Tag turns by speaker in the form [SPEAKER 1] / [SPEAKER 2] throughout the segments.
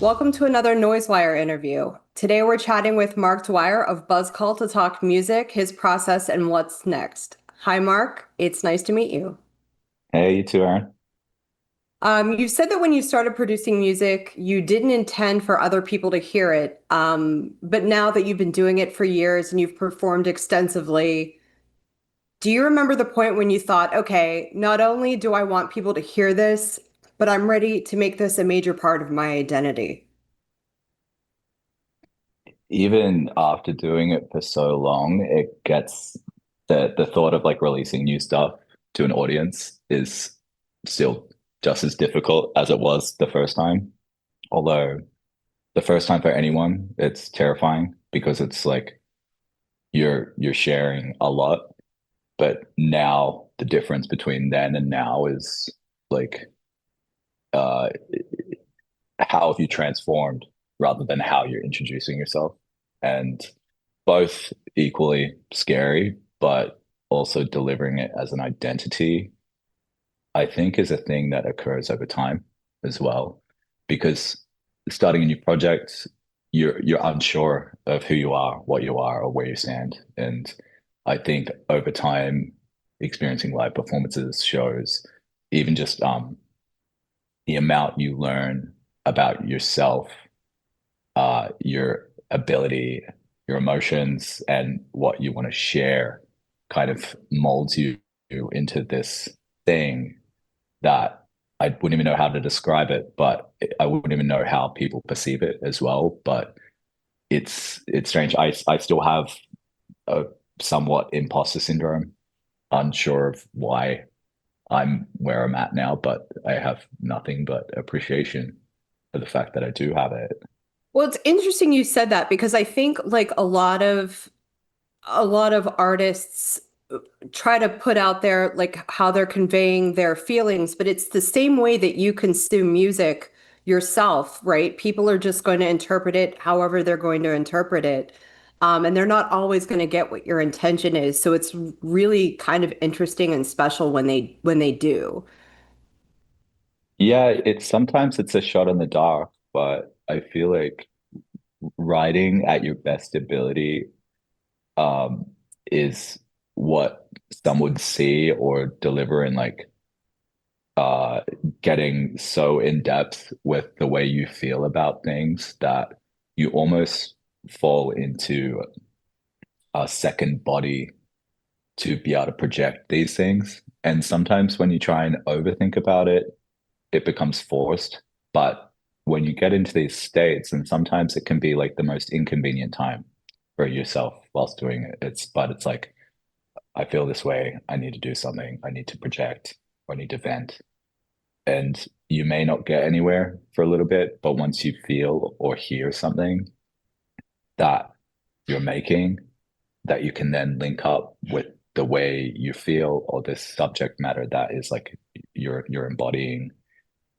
[SPEAKER 1] Welcome to another Noisewire interview. Today we're chatting with Marc Dwyer of Buzz Kull to talk music, his process, and what's next. Hi, Mark. It's nice to meet you.
[SPEAKER 2] Hey, you too, Erin.
[SPEAKER 1] You said that when you started producing music, you didn't intend for other people to hear it. But now that you've been doing it for years and you've performed extensively, do you remember the point when you thought, okay, not only do I want people to hear this, but I'm ready to make this a major part of my identity?
[SPEAKER 2] Even after doing it for so long, it gets the thought of like releasing new stuff to an audience is still just as difficult as it was the first time. Although the first time for anyone, it's terrifying because it's like you're sharing a lot. But now the difference between then and now is like uh how have you transformed rather than how you're introducing yourself. And both equally scary, but also delivering it as an identity, I think is a thing that occurs over time as well. Because starting a new project, you're unsure of who you are, what you are, or where you stand. And I think over time, experiencing live performances, shows, even just the amount you learn about yourself, your ability, your emotions, and what you want to share kind of molds you into this thing that I wouldn't even know how to describe it, but I wouldn't even know how people perceive it as well. But it's strange. I still have a somewhat imposter syndrome, unsure of why I'm where I'm at now, but I have nothing but appreciation for the fact that I do have it.
[SPEAKER 1] Well, it's interesting you said that because I think like a lot of artists try to put out there like how they're conveying their feelings, but it's the same way that you consume music yourself, right? People are just going to interpret it however they're going to interpret it. And they're not always going to get what your intention is. So it's really kind of interesting and special when they do.
[SPEAKER 2] Yeah, it's sometimes it's a shot in the dark, but I feel like writing at your best ability um is what some would see or deliver in like uh getting so in depth with the way you feel about things that you almost fall into a second body to be able to project these things. And sometimes when you try and overthink about it, it becomes forced. But when you get into these states, and sometimes it can be like the most inconvenient time for yourself whilst doing it. But it's like, I feel this way. I need to do something. I need to project or I need to vent. And you may not get anywhere for a little bit, but once you feel or hear something that you're making, that you can then link up with the way you feel or this subject matter that is like you're embodying,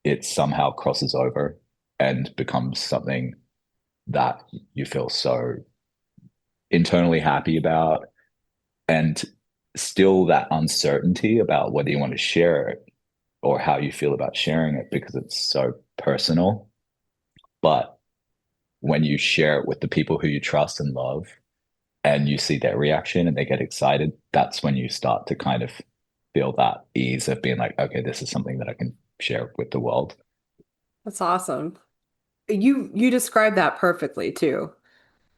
[SPEAKER 2] it somehow crosses over and becomes something that you feel so internally happy about, and still that uncertainty about whether you want to share it or how you feel about sharing it because it's so personal. But when you share it with the people who you trust and love and you see their reaction and they get excited, that's when you start to kind of feel that ease of being like, okay, this is something that I can share with the world.
[SPEAKER 1] That's awesome. You described that perfectly too.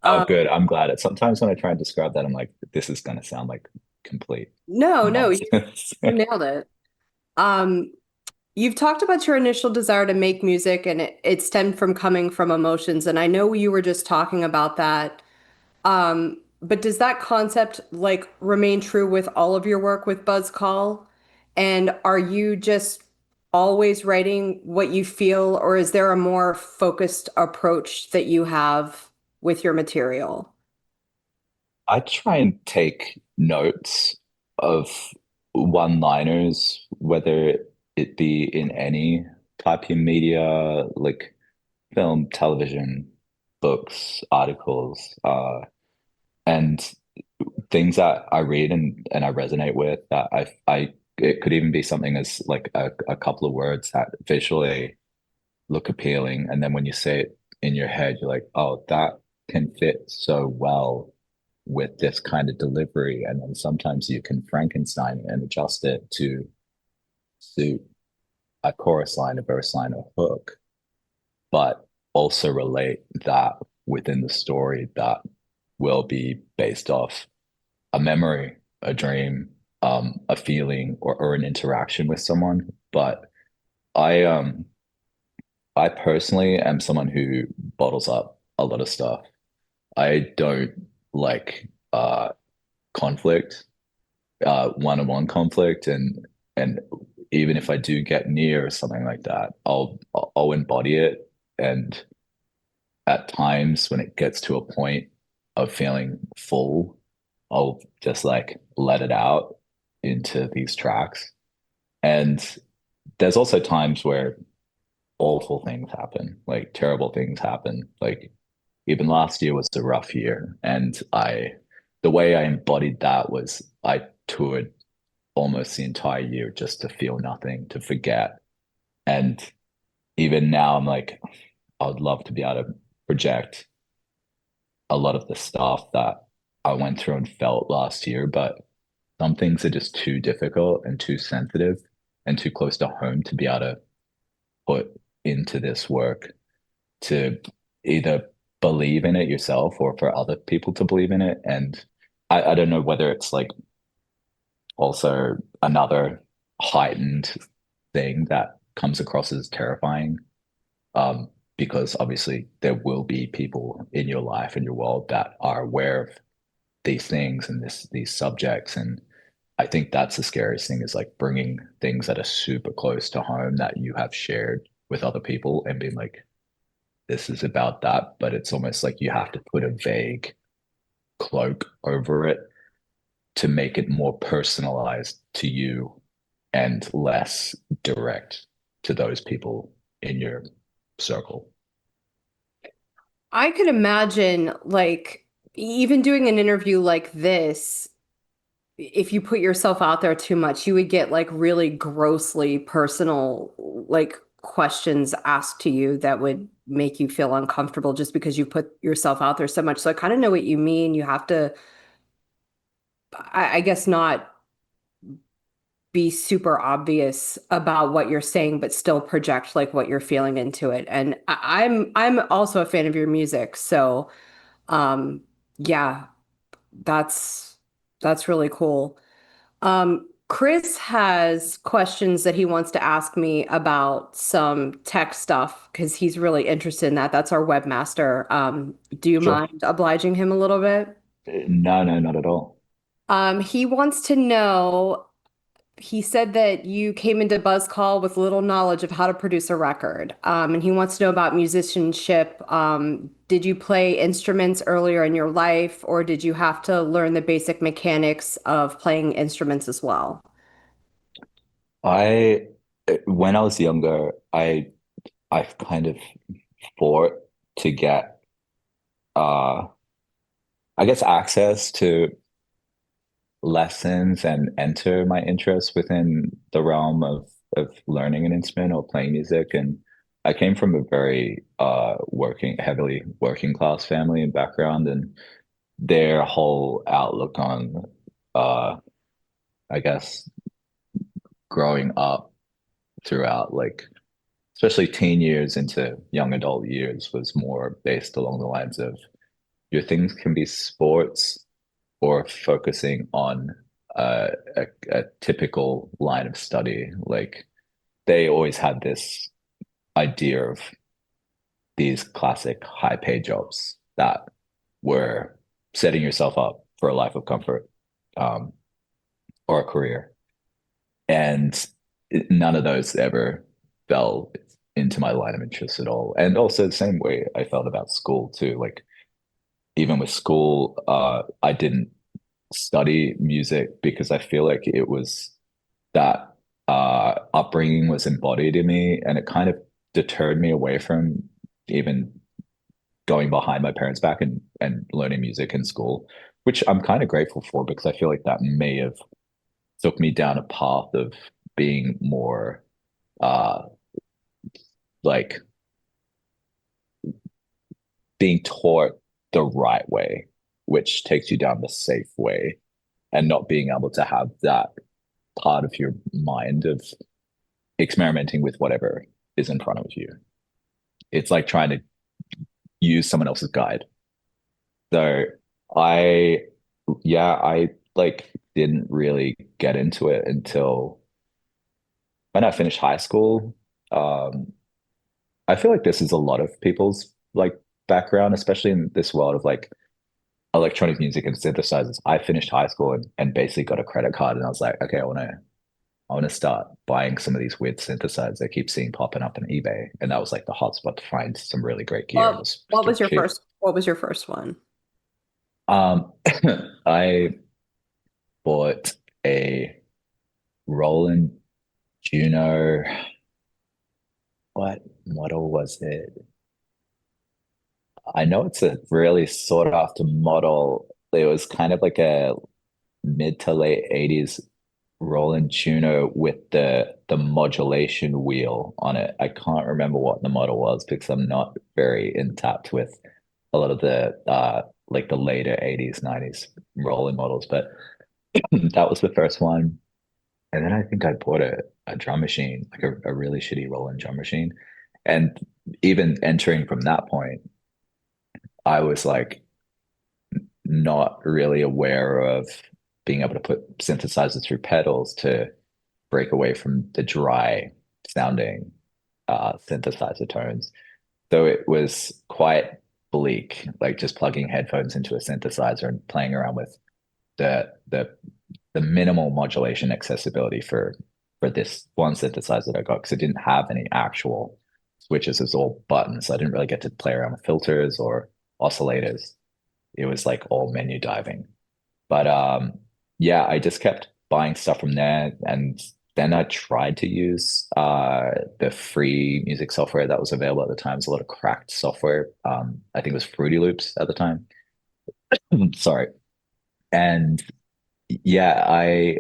[SPEAKER 2] Oh,
[SPEAKER 1] Um,
[SPEAKER 2] good. I'm glad. Sometimes when I try and describe that, I'm like, this is going to sound like complete
[SPEAKER 1] no,
[SPEAKER 2] nonsense.
[SPEAKER 1] you nailed it. Um, you've talked about your initial desire to make music and it stemmed from coming from emotions. And I know you were just talking about that. But does that concept like remain true with all of your work with Buzz Call? And are you just always writing what you feel, or is there a more focused approach that you have with your material?
[SPEAKER 2] I try and take notes of one-liners, whether it be in any type of media, like film, television, books, articles, and things that I read and I resonate with that it could even be something as like a couple of words that visually look appealing. And then when you say it in your head, you're like, oh, that can fit so well with this kind of delivery. And then sometimes you can Frankenstein it and adjust it to suit a chorus line, a verse line, a hook, but also relate that within the story that will be based off a memory, a dream, a feeling, or an interaction with someone. But I I personally am someone who bottles up a lot of stuff. I don't like conflict, one-on-one conflict, and even if I do get near something like that, I'll embody it. And at times when it gets to a point of feeling full, I'll just like let it out into these tracks. And there's also times where awful things happen, like terrible things happen. Like even last year was a rough year. And the way I embodied that was I toured almost the entire year just to feel nothing, to forget. And even now, I'm like, I would love to be able to project a lot of the stuff that I went through and felt last year, but some things are just too difficult and too sensitive and too close to home to be able to put into this work to either believe in it yourself or for other people to believe in it. And I don't know whether it's like also another heightened thing that comes across as terrifying. Because obviously there will be people in your life and your world that are aware of these things and these subjects. And I think that's the scariest thing is like bringing things that are super close to home that you have shared with other people and being like, this is about that, but it's almost like you have to put a vague cloak over it to make it more personalized to you and less direct to those people in your circle.
[SPEAKER 1] I could imagine like even doing an interview like this, if you put yourself out there too much, you would get like really grossly personal like questions asked to you that would make you feel uncomfortable just because you put yourself out there so much. So I kind of know what you mean. You have to, I guess, not be super obvious about what you're saying, but still project like what you're feeling into it. And I'm also a fan of your music, so um, yeah, that's that's really cool. Chris has questions that he wants to ask me about some tech stuff because he's really interested in that. That's our webmaster. Do you
[SPEAKER 2] Sure.
[SPEAKER 1] mind obliging him a little bit?
[SPEAKER 2] No, no, not at all.
[SPEAKER 1] He wants to know, he said that you came into Buzz Kull with little knowledge of how to produce a record. And he wants to know about musicianship. Did you play instruments earlier in your life, or did you have to learn the basic mechanics of playing instruments as well?
[SPEAKER 2] I, when I was younger, I kind of fought to get, uh, I guess, access to lessons and enter my interests within the realm of learning an instrument or playing music. And I came from a very heavily working class family and background, and their whole outlook on uh I guess growing up throughout like especially teen years into young adult years was more based along the lines of your things can be sports or focusing on a typical line of study. Like they always had this idea of these classic high paid jobs that were setting yourself up for a life of comfort, um, or a career. And none of those ever fell into my line of interest at all. And also the same way I felt about school too. Like even with school, I didn't study music because I feel like it was that upbringing was embodied in me, and it kind of deterred me away from even going behind my parents' back and learning music in school, which I'm kind of grateful for because I feel like that may have took me down a path of being more uh like being taught the right way, which takes you down the safe way, and not being able to have that part of your mind of experimenting with whatever is in front of you. It's like trying to use someone else's guide. So I, yeah, I like didn't really get into it until when I finished high school. Um, I feel like this is a lot of people's like background, especially in this world of like electronic music and synthesizers. I finished high school and basically got a credit card, and I was like, okay, I want to start buying some of these weird synthesizers I keep seeing popping up on eBay. And that was like the hotspot to find some really great gear. It was still cheap.
[SPEAKER 1] What was your first one?
[SPEAKER 2] Um, I bought a Roland Juno. What model was it? I know it's a really sought after model. It was kind of like a mid to late 80s Roland Juno with the modulation wheel on it. I can't remember what the model was because I'm not very in tapped with a lot of the like the later 80s, 90s Roland models, but that was the first one. And then I think I bought a drum machine, like a really shitty Roland drum machine. And even entering from that point, I was like not really aware of being able to put synthesizers through pedals to break away from the dry sounding synthesizer tones. So it was quite bleak, like just plugging headphones into a synthesizer and playing around with the the the minimal modulation accessibility for this one synthesizer that I got because it didn't have any actual switches. It was all buttons. So I didn't really get to play around with filters or oscillators. It was like all menu diving. But yeah, I just kept buying stuff from there. And then I tried to use the free music software that was available at the time. It was a lot of cracked software. I think it was Fruity Loops at the time. Sorry. And yeah, I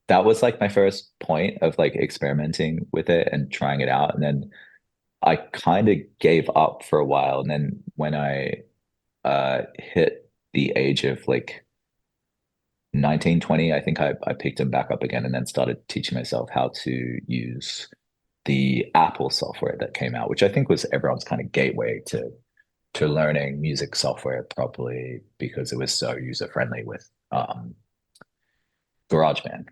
[SPEAKER 2] that was like my first point of like experimenting with it and trying it out. And then I kind of gave up for a while. And then when I hit the age of like 19, 20, I think I picked them back up again and then started teaching myself how to use the Apple software that came out, which I think was everyone's kind of gateway to learning music software properly because it was so user friendly with GarageBand.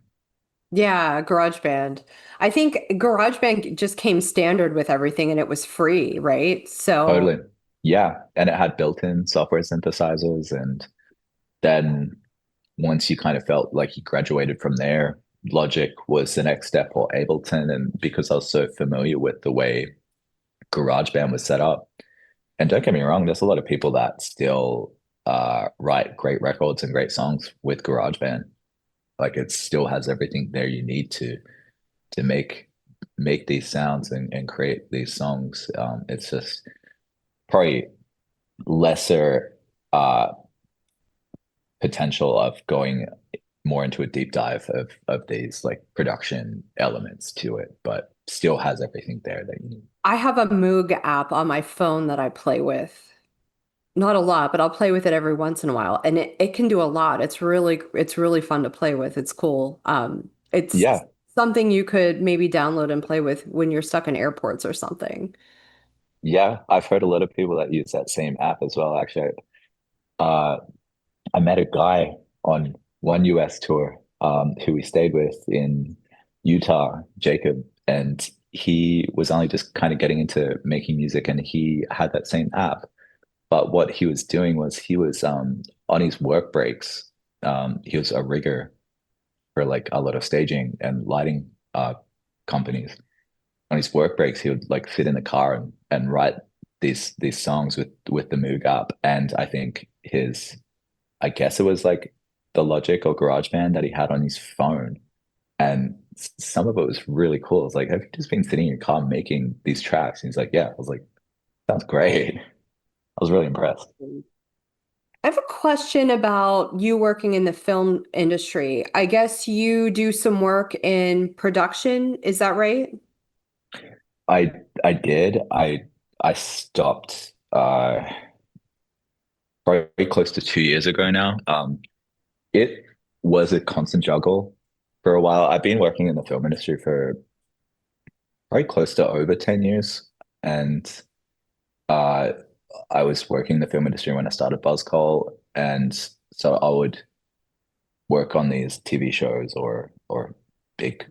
[SPEAKER 1] Yeah, GarageBand. I think GarageBand just came standard with everything and it was free, right? So
[SPEAKER 2] Totally. Yeah. And it had built-in software synthesizers. And then once you kind of felt like you graduated from there, Logic was the next step or Ableton. And because I was so familiar with the way GarageBand was set up, and don't get me wrong, there's a lot of people that still write great records and great songs with GarageBand. Like it still has everything there you need to make these sounds and create these songs. It's just probably lesser potential of going more into a deep dive of these like production elements to it, but still has everything there that you need.
[SPEAKER 1] I have a Moog app on my phone that I play with. Not a lot, but I'll play with it every once in a while. And it can do a lot. It's really fun to play with. It's cool. It's
[SPEAKER 2] Yeah,
[SPEAKER 1] something you could maybe download and play with when you're stuck in airports or something.
[SPEAKER 2] yeah. I've heard a lot of people that use that same app as well. Actually, uh, I met a guy on one US tour who we stayed with in Utah, Jacob, and he was only just kind of getting into making music and he had that same app. But what he was doing was he was on his work breaks, he was a rigger for like a lot of staging and lighting companies. On his work breaks, he would like sit in the car and write these songs with the Moog app. And I think I guess it was like the Logic or GarageBand that he had on his phone. And some of it was really cool. It's like, have you just been sitting in your car making these tracks? And he's like, yeah. I was like, sounds great. I was really impressed.
[SPEAKER 1] I have a question about you working in the film industry. I guess you do some work in production. Is that right?
[SPEAKER 2] I I did. I stopped uh probably close to 2 years ago now. It was a constant juggle for a while. I've been working in the film industry for probably close to over 10 years. And uh I was working in the film industry when I started Buzz Kull. And so I would work on these TV shows or big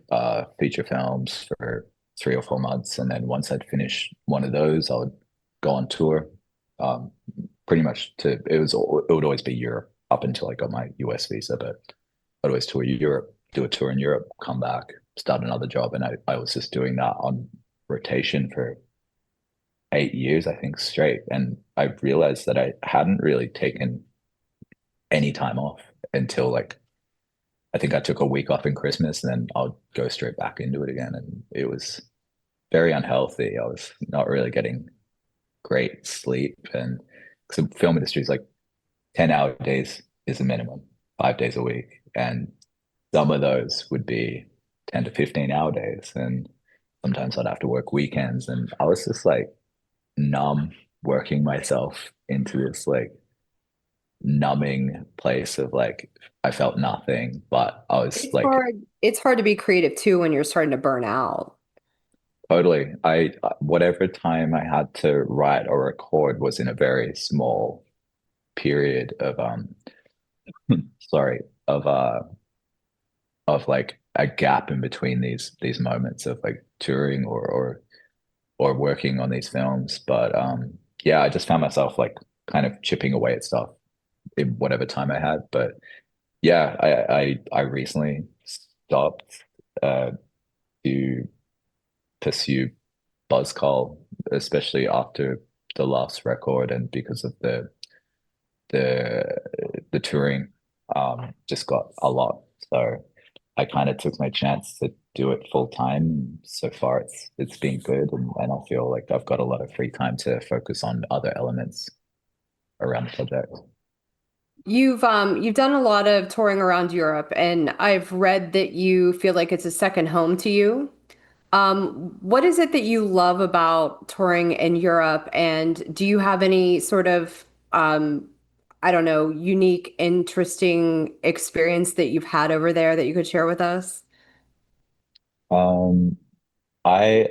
[SPEAKER 2] feature films for 3 or 4 months, and then once I'd finish one of those, I would go on tour. Um, Pretty much to it would always be Europe up until I got my US visa, but I'd always tour Europe, do a tour in Europe, come back, start another job, and I was just doing that on rotation for 8 years, I think, straight. And I realized that I hadn't really taken any time off until like I think I took a week off in Christmas and then I'll go straight back into it again. And it was very unhealthy. I was not really getting great sleep. And because the film industry is like 10-hour days is a minimum, 5 days a week. And some of those would be 10 to 15-hour days. And sometimes I'd have to work weekends. And I was just like numb, working myself into this like numbing place of like I felt nothing, but I was
[SPEAKER 1] It's
[SPEAKER 2] like
[SPEAKER 1] hard. It's hard to be creative too when you're starting to burn out.
[SPEAKER 2] totally. I whatever time I had to write or record was in a very small period of sorry of like a gap in between these moments of like touring or working on these films. But yeah, I just found myself like kind of chipping away at stuff in whatever time I had. But yeah, I recently stopped to pursue Buzz Kull, especially after the last record and because of the the touring just got a lot. So I kind of took my chance to do it full time. So far it's been good, and I feel like I've got a lot of free time to focus on other elements around the project.
[SPEAKER 1] You've done a lot of touring around Europe, and I've read that you feel like it's a second home to you. What is it that you love about touring in Europe, and do you have any sort of I don't know, unique, interesting experience that you've had over there that you could share with us?
[SPEAKER 2] Um, I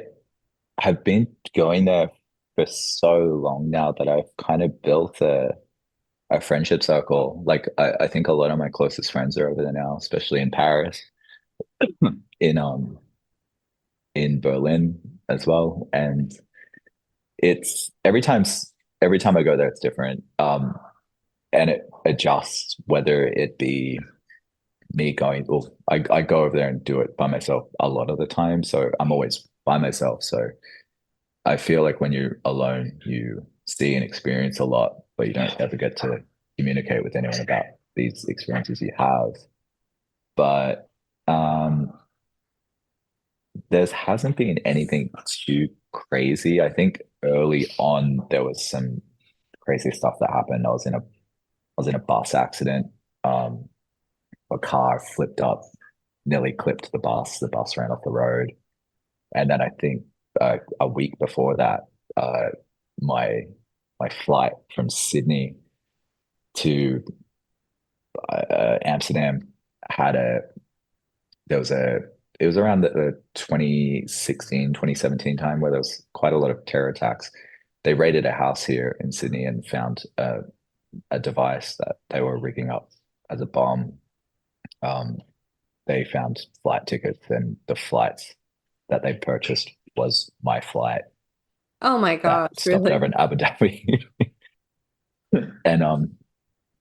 [SPEAKER 2] have been going there for so long now that I've kind of built a friendship circle. Like I think a lot of my closest friends are over there now, especially in Paris, in in Berlin as well. And it's every time I go there, it's different. And it adjusts whether it be me going, well, I go over there and do it by myself a lot of the time. So I'm always by myself. So I feel like when you're alone, you see and experience a lot, but you don't ever get to communicate with anyone about these experiences you have. But um, there hasn't been anything too crazy. I think early on there was some crazy stuff that happened. I was in a bus accident. Um, a car flipped up, nearly clipped the bus. The bus ran off the road, and then I think a week before that, uh, my my flight from Sydney to Amsterdam had a there was a it was around the 2016, 2017 time where there was quite a lot of terror attacks. They raided a house here in Sydney and found a device that they were rigging up as a bomb. Um, they found flight tickets, and the flights that they purchased was my flight
[SPEAKER 1] Oh my
[SPEAKER 2] that
[SPEAKER 1] gosh,
[SPEAKER 2] stopped over
[SPEAKER 1] really?
[SPEAKER 2] in Abu Dhabi. And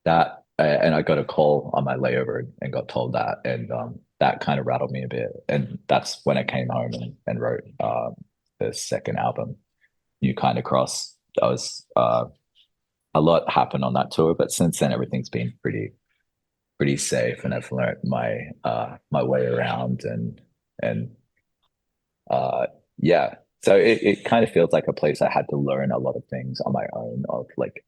[SPEAKER 2] that and I got a call on my layover and got told that, and that kind of rattled me a bit. And that's when I came home and wrote the second album, New Kind of Cross. That was a lot happened on that tour, but since then everything's been pretty safe, and I've learned my way around and uh, yeah. So it kind of feels like a place I had to learn a lot of things on my own of like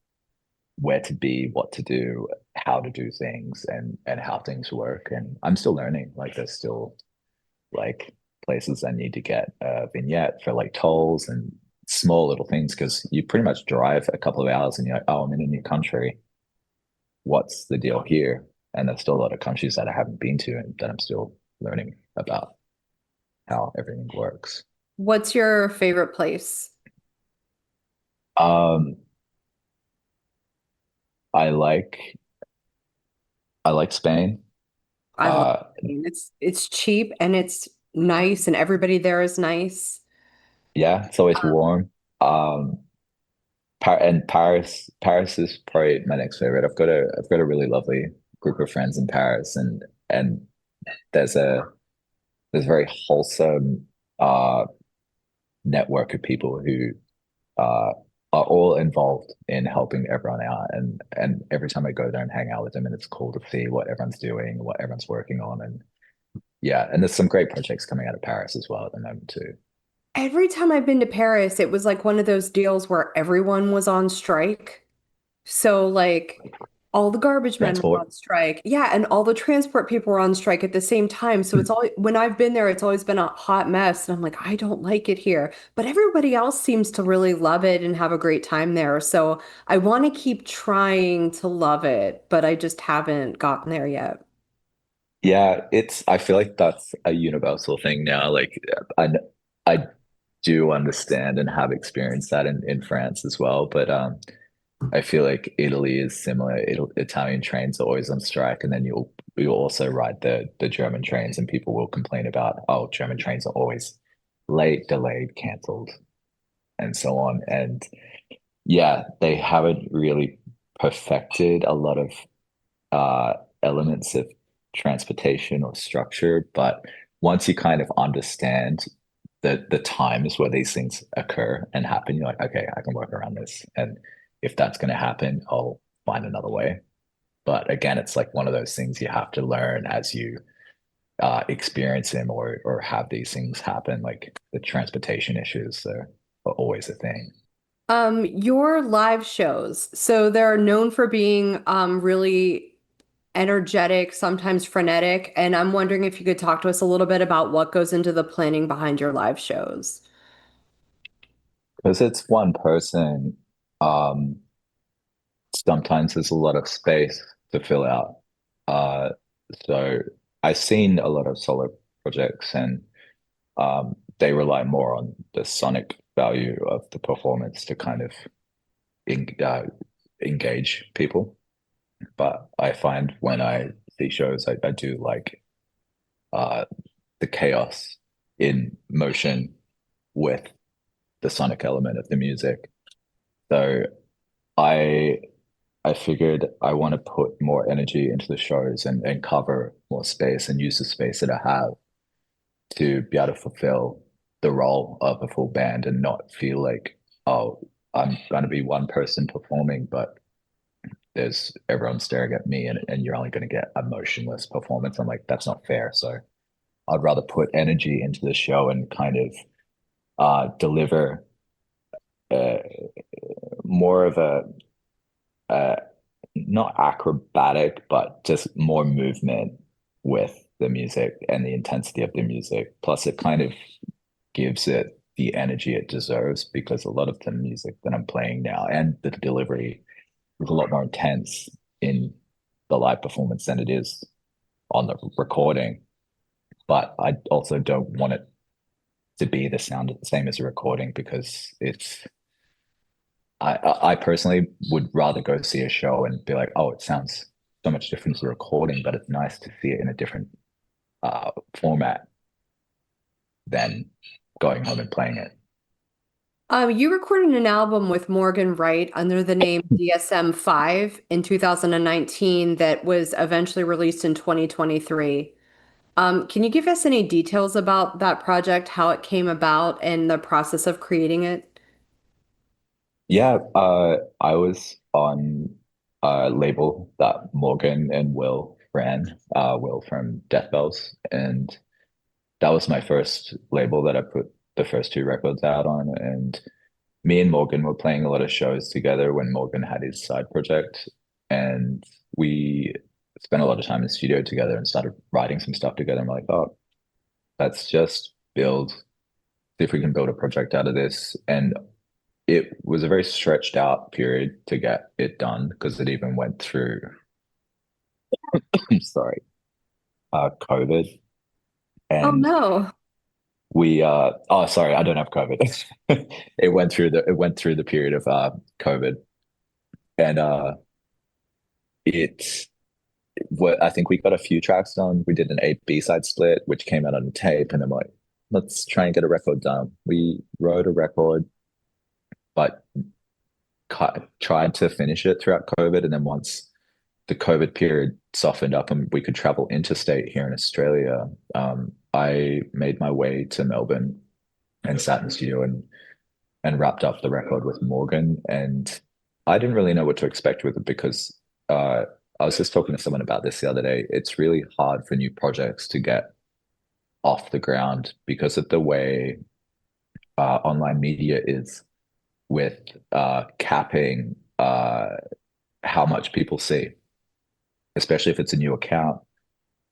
[SPEAKER 2] where to be, what to do, how to do things, and how things work. And I'm still learning. Like there's still like places I need to get a vignette for like tolls and small little things because you pretty much drive a couple of hours and you're like, oh, I'm in a new country. What's the deal here? And there's still a lot of countries that I haven't been to and that I'm still learning about how everything works.
[SPEAKER 1] What's your favorite place?
[SPEAKER 2] Um, I like I like Spain.
[SPEAKER 1] I love
[SPEAKER 2] Uh,
[SPEAKER 1] Spain. It's cheap and it's nice and everybody there is nice.
[SPEAKER 2] yeah, it's always warm. Um, and Paris is probably my next favorite. I've got a really lovely group of friends in Paris, and there's a there's a very wholesome uh network of people who uh are all involved in helping everyone out, and every time I go there and hang out with them, and it's cool to see what everyone's doing, what everyone's working on, and yeah, and there's some great projects coming out of Paris as well at the moment too.
[SPEAKER 1] Every time I've been to Paris, it was like one of those deals where everyone was on strike. So like all the garbage men were
[SPEAKER 2] Transport.
[SPEAKER 1] on strike. Yeah, and all the transport people were on strike at the same time. So it's all when I've been there, it's always been a hot mess. And I'm like, I don't like it here. But everybody else seems to really love it and have a great time there. So I want to keep trying to love it, but I just haven't gotten there yet.
[SPEAKER 2] Yeah, I feel like that's a universal thing now. Like I do understand and have experienced that in France as well, but I feel like Italy is similar. Italian trains are always on strike, and then you'll also ride the German trains, and people will complain about, oh, German trains are always late, delayed, cancelled, and so on. And yeah, they haven't really perfected a lot of uh, elements of transportation or structure, but once you kind of understand the times where these things occur and happen, you're like, okay, I can work around this. And if that's going to happen, I'll find another way. But again, it's like one of those things you have to learn as you experience them or have these things happen. Like the transportation issues are always a thing.
[SPEAKER 1] Your live shows, so they're known for being really energetic, sometimes frenetic, and I'm wondering if you could talk to us a little bit about what goes into the planning behind your live shows.
[SPEAKER 2] Because it's one person, um, sometimes there's a lot of space to fill out. Uh, so I've seen a lot of solo projects and they rely more on the sonic value of the performance to kind of en engage people. But I find when I see shows, I do like uh, the chaos in motion with the sonic element of the music. So I I figured I want to put more energy into the shows and cover more space and use the space that I have to be able to fulfill the role of a full band and not feel like, oh, I'm going to be one person performing, but there's everyone staring at me and you're only going to get a motionless performance. I'm like, that's not fair. So I'd rather put energy into the show and kind of deliver uh, more of a not acrobatic, but just more movement with the music and the intensity of the music. Plus, it kind of gives it the energy it deserves because a lot of the music that I'm playing now and the delivery is a lot more intense in the live performance than it is on the recording. But I also don't want it to be the sound the same as a recording because I personally would rather go see a show and be like, oh, it sounds so much different to the recording, but it's nice to see it in a different format than going home and playing it.
[SPEAKER 1] You recorded an album with Morgan Wright under the name DSM-5 in 2019 that was eventually released in 2023. Can you give us any details about that project, how it came about, and the process of creating it?
[SPEAKER 2] Yeah, I was on a label that Morgan and Will ran, Will from Death Bells, and that was my first label that I put the first two records out on. And me and Morgan were playing a lot of shows together when Morgan had his side project, and we spent a lot of time in the studio together and started writing some stuff together. And we're like, oh, let's just build, see if we can build a project out of this. And it was a very stretched out period to get it done because it even went through, sorry, COVID.
[SPEAKER 1] Oh
[SPEAKER 2] And
[SPEAKER 1] no.
[SPEAKER 2] oh, sorry, I don't have COVID. It went through the period of COVID. And it what I think we got a few tracks done. We did an A B-side split, which came out on tape, and I'm like, let's try and get a record done. We wrote a record, but tried to finish it throughout COVID. And then once the COVID period softened up and we could travel interstate here in Australia, I made my way to Melbourne and sat in the studio and wrapped up the record with Morgan. And I didn't really know what to expect with it because I was just talking to someone about this the other day. It's really hard for new projects to get off the ground because of the way online media is with capping how much people see, especially if it's a new account,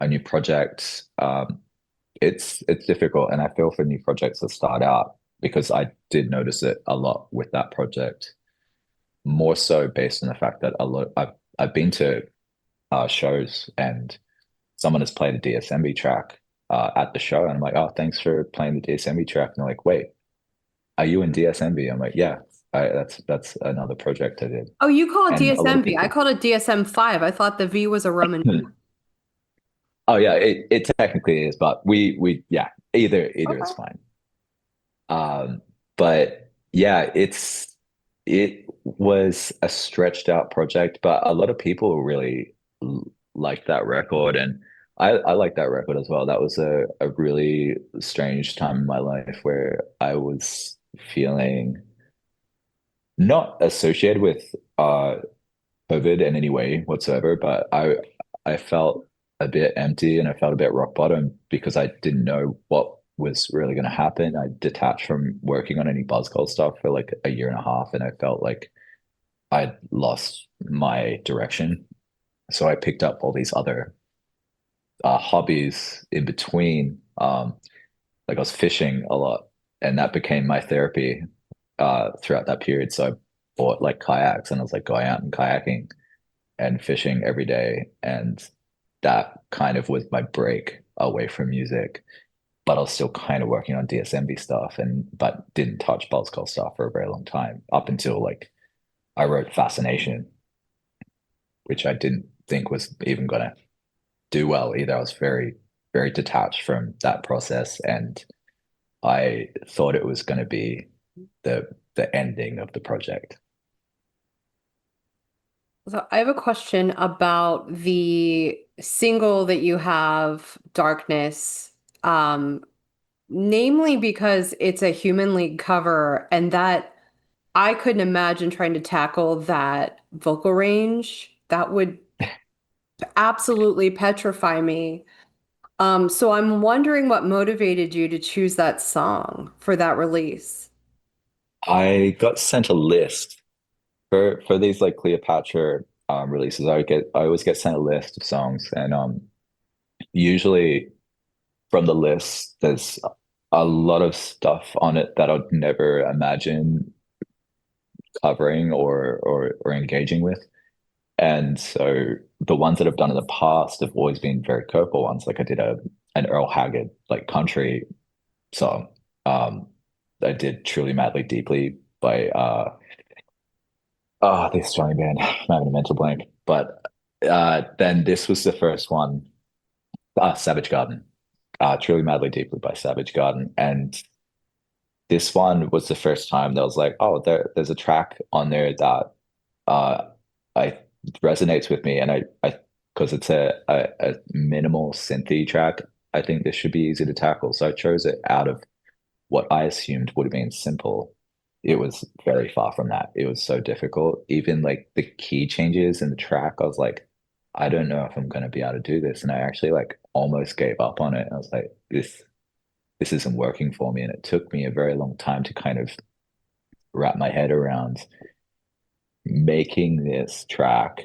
[SPEAKER 2] a new project. It's difficult, and I feel for new projects that start out because I did notice it a lot with that project, more so based on the fact that a lot I've been to shows and someone has played a DSMB track at the show, and I'm like, oh, thanks for playing the DSMB track. And they're like, wait, are you in DSMB? I'm like, yeah, that's another project I did,
[SPEAKER 1] Oh, you call it
[SPEAKER 2] and a lot of
[SPEAKER 1] DSMV. I
[SPEAKER 2] people.
[SPEAKER 1] called it DSM-5. I thought the V was a Roman.
[SPEAKER 2] Oh yeah, it technically is, but we yeah, either is
[SPEAKER 1] Okay.
[SPEAKER 2] fine. But yeah, it was a stretched out project, but a lot of people really liked that record, and I like that record as well. That was a really strange time in my life where I was feeling not associated with COVID in any way whatsoever, but I felt a bit empty and I felt a bit rock bottom because I didn't know what was really going to happen. I detached from working on any Buzz Kull stuff for like a year and a half, and I felt like I'd lost my direction. So I picked up all these other hobbies in between. Like I was fishing a lot, and that became my therapy throughout that period. So I bought like kayaks and I was like going out and kayaking and fishing every day. And that kind of was my break away from music. But I was still kind of working on DSMB stuff and but didn't touch Buzz Kull stuff for a very long time up until like I wrote Fascination, which I didn't think was even gonna do well either. I was very detached from that process and I thought it was gonna be the ending of the project.
[SPEAKER 1] So I have a question about the single that you have, Darkness, namely because it's a Human League cover, and that I couldn't imagine trying to tackle that vocal range. That would absolutely petrify me. So I'm wondering what motivated you to choose that song for that release.
[SPEAKER 2] I got sent a list for these like Cleopatra releases. I always get sent a list of songs, and usually from the list there's a lot of stuff on it that I'd never imagine covering or engaging with. And so the ones that I've done in the past have always been very curveball ones. Like I did an Earl Haggard like country song. Um, I did Truly Madly Deeply by this Australian band. I'm having a mental blank. But then this was the first one, Savage Garden. Truly Madly Deeply by Savage Garden. And this one was the first time that I was like, oh, there's a track on there that uh I resonates with me, and I because it's a minimal synthy track. I think this should be easy to tackle. So I chose it out of what I assumed would have been simple. It was very far from that. It was so difficult. Even like the key changes in the track, I was like, I don't know if I'm going to be able to do this. And I actually like almost gave up on it. I was like, this isn't working for me. And it took me a very long time to kind of wrap my head around making this track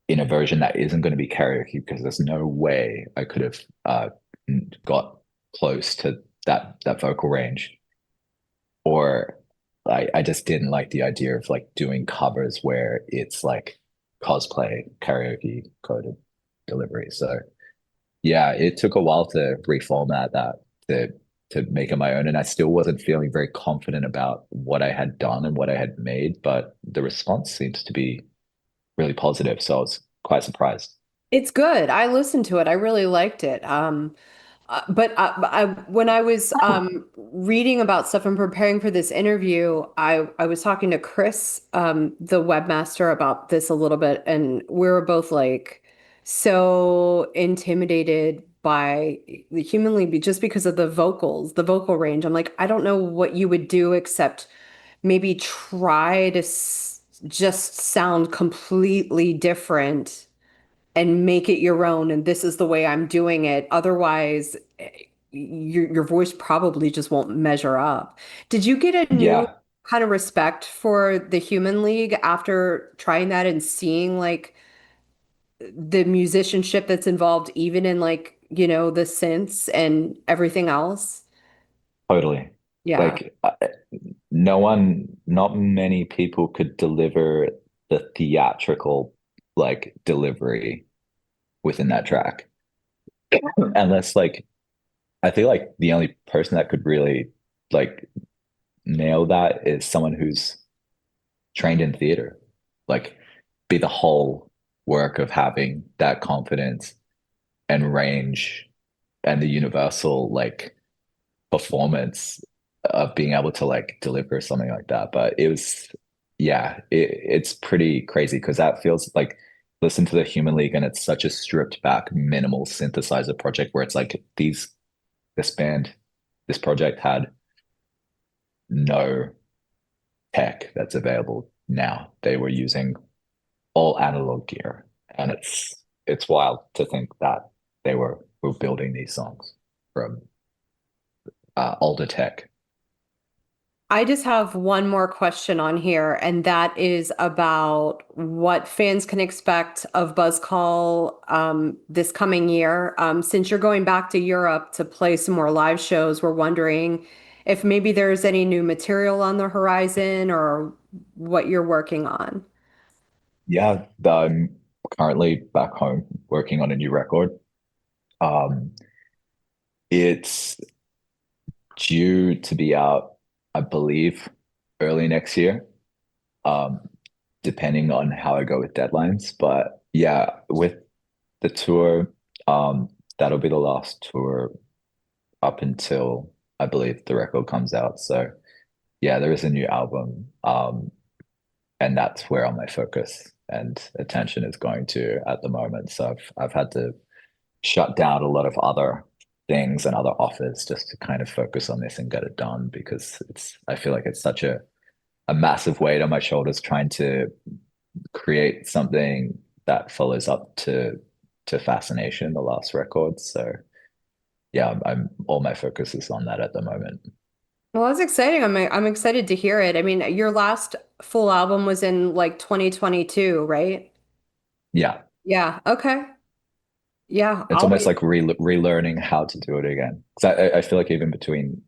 [SPEAKER 2] in a version that isn't going to be karaoke because there's no way I could have got close to that vocal range or I just didn't like the idea of like doing covers where it's like cosplay, karaoke, coded delivery. So yeah, it took a while to reformat that to to make it my own, and I still wasn't feeling very confident about what I had done and what I had made, but the response seems to be really positive, so I was quite surprised.
[SPEAKER 1] It's good. I listened to it. I really liked it. But when I was reading about stuff and preparing for this interview, I was talking to Chris, the webmaster, about this a little bit, and we were both like so intimidated by the Human League just because of the vocals, the vocal range. I'm like, I don't know what you would do except maybe try to just sound completely different and make it your own, and this is the way I'm doing it. Otherwise, your voice probably just won't measure up. Did you get a new
[SPEAKER 2] Yeah,
[SPEAKER 1] kind of respect for the Human League after trying that and seeing like the musicianship that's involved even in like, the synths and everything else?
[SPEAKER 2] totally.
[SPEAKER 1] Yeah.
[SPEAKER 2] Like not many people could deliver the theatrical like delivery within that track. Unless like I feel like the only person that could really like nail that is someone who's trained in theater. Like be the whole work of having that confidence and range and the universal like performance of being able to like deliver something like that. But it was, yeah, it's pretty crazy because that feels like listen to the Human League and it's such a stripped back, minimal synthesizer project where it's like this band, this project had no tech that's available now. They were using all analog gear, and it's wild to think that were building these songs from older tech.
[SPEAKER 1] I just have one more question on here, and that is about what fans can expect of Buzz Kull this coming year. Since you're going back to Europe to play some more live shows, we're wondering if maybe there's any new material on the horizon or what you're working on.
[SPEAKER 2] Yeah, I'm currently back home working on a new record. Um, it's due to be out, I believe, early next year, um, depending on how I go with deadlines. But yeah, with the tour, that'll be the last tour up until I believe the record comes out. So yeah, there is a new album, and that's where all my focus and attention is going to at the moment. So I've had to shut down a lot of other things and other offers just to kind of focus on this and get it done because it's I feel like it's such a massive weight on my shoulders trying to create something that follows up to Fascination, the last record. So yeah, I'm all my focus is on that at the moment.
[SPEAKER 1] Well, that's exciting. I'm excited to hear it. I mean, your last full album was in like 2022, right?
[SPEAKER 2] Yeah,
[SPEAKER 1] Yeah. Okay. Yeah,
[SPEAKER 2] it's
[SPEAKER 1] I'll
[SPEAKER 2] almost
[SPEAKER 1] be.
[SPEAKER 2] like relearning how to do it again. Because I feel like even between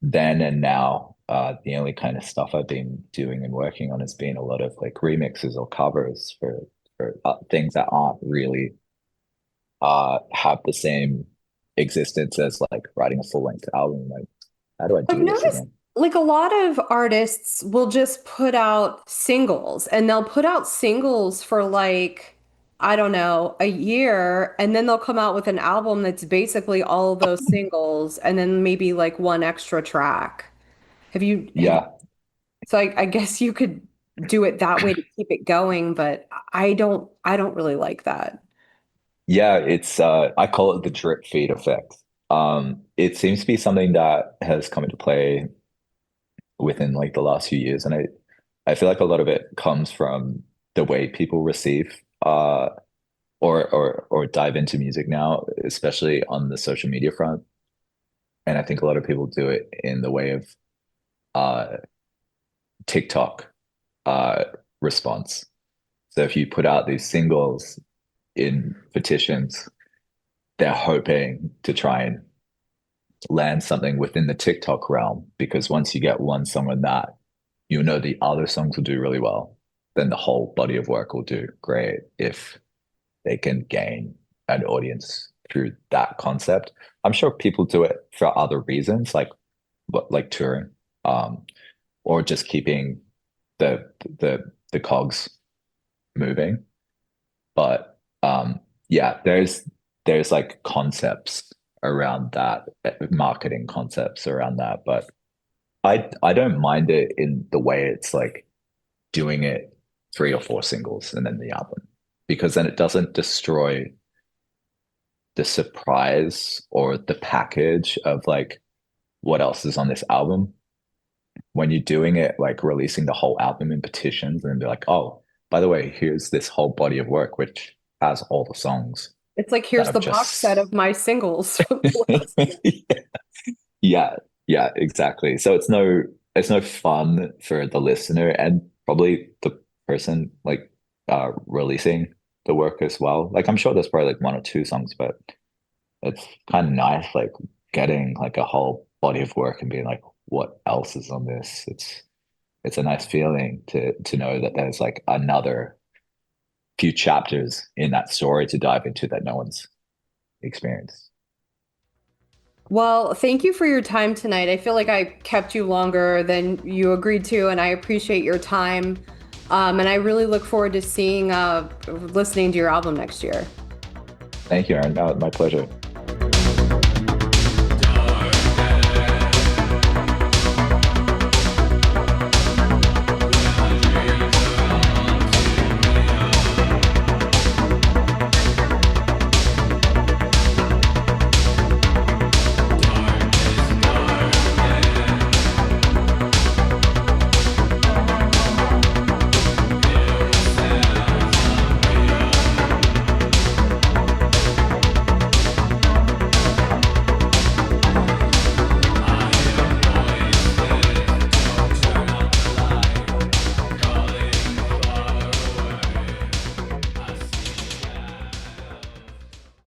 [SPEAKER 2] then and now, the only kind of stuff I've been doing and working on has been a lot of like remixes or covers for things that aren't really have the same existence as like writing a full length album. Like, how do I
[SPEAKER 1] I've
[SPEAKER 2] do this
[SPEAKER 1] noticed
[SPEAKER 2] again?
[SPEAKER 1] like a lot of artists will just put out singles and they'll put out singles for like, I don't know, a year, and then they'll come out with an album that's basically all of those singles and then maybe like one extra track. Have you,
[SPEAKER 2] Yeah,
[SPEAKER 1] so I guess you could do it that way to keep it going, but I don't really like that.
[SPEAKER 2] yeah, it's I call it the drip feed effect. It seems to be something that has come into play within like the last few years, and I feel like a lot of it comes from the way people receive or dive into music now, especially on the social media front. And I think a lot of people do it in the way of uh TikTok uh response. So if you put out these singles in petitions, they're hoping to try and land something within the TikTok realm because once you get one song on that, you know the other songs will do really well, then the whole body of work will do great if they can gain an audience through that concept. I'm sure people do it for other reasons, like touring, um, or just keeping the cogs moving. But yeah, there's like concepts around that, marketing concepts around that. But I don't mind it in the way it's like doing it 3 or 4 singles and then the album, because then it doesn't destroy the surprise or the package of like what else is on this album. When you're doing it, like releasing the whole album in petitions and be like, oh, by the way, here's this whole body of work which has all the songs
[SPEAKER 1] It's like,
[SPEAKER 2] that
[SPEAKER 1] here's
[SPEAKER 2] I've
[SPEAKER 1] the box set
[SPEAKER 2] just
[SPEAKER 1] of my singles from the last year.
[SPEAKER 2] yeah, yeah, exactly. So it's no fun for the listener and probably the person like releasing the work as well. Like I'm sure there's probably like 1 or 2 songs, but it's kind of nice like getting like a whole body of work and being like, what else is on this? It's a nice feeling to know that there's like another few chapters in that story to dive into that no one's experienced.
[SPEAKER 1] Well, thank you for your time tonight. I feel like I kept you longer than you agreed to, and I appreciate your time. And I really look forward to listening to your album next year.
[SPEAKER 2] Thank you, Erin. No, my pleasure.